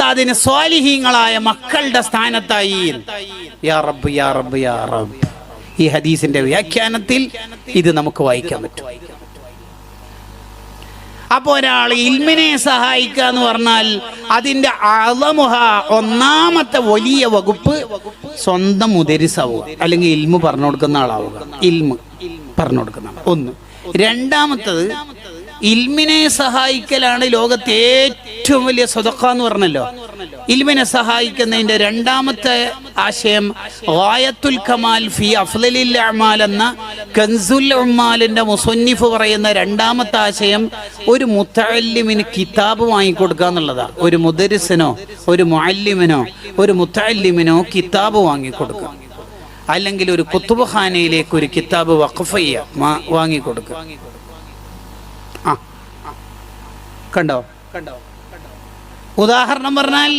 ഉസ്താദിന് സ്വാലിഹീങ്ങളായ മക്കളുടെ സ്ഥാനത്തായി. യാ റബ്ബ് യാ റബ്ബ് യാ റബ്ബ്. ഈ ഹദീസിന്റെ വ്യാഖ്യാനത്തിൽ ഇത് നമുക്ക് വായിക്കാൻ പറ്റും. അപ്പോൾ ഒരാൾ ഇൽമിനെ സഹായിക്കുക എന്ന് പറഞ്ഞാൽ അതിന്റെ അളമുഹ, ഒന്നാമത്തെ വലിയ വകുപ്പ് സ്വന്തം മുദരിസാവുക, അല്ലെങ്കിൽ ഇൽമു പറഞ്ഞു കൊടുക്കുന്ന ആളാവുക. ഇൽമു പറഞ്ഞു കൊടുക്കുന്ന ആൾ ഒന്ന്. രണ്ടാമത്തത് ഇൽമിനെ സഹായിക്കലാണ് ലോകത്തെ ഏറ്റവും വലിയ സദഖ എന്ന് പറഞ്ഞല്ലോ. ഇൽമിനെ സഹായിക്കുന്നതിന്റെ രണ്ടാമത്തെ ആശയം ഗായത്തുൽ കമാൽ ഫി അഫ്ളലിൽ അഅ്മാൽ എന്ന കൻസുൽ ഉമ്മാലിന്റെ മുസന്നിഫ് പറയുന്ന രണ്ടാമത്തെ ആശയം ഒരു മുതഅല്ലിമിന് കിതാബ് വാങ്ങിക്കൊടുക്കുക എന്നുള്ളതാണ്. ഒരു മുദരിസിനോ ഒരു മുഅല്ലിമിനോ ഒരു മുതഅല്ലിമിനോ കിതാബ് വാങ്ങിക്കൊടുക്കുക, അല്ലെങ്കിൽ ഒരു കുത്തുബ്ഖാനയിലേക്ക് ഒരു കിതാബ് വഖഫ് ചെയ്യുക, വാങ്ങിക്കൊടുക്കുക. കണ്ടോ? ഉദാഹരണം പറഞ്ഞാൽ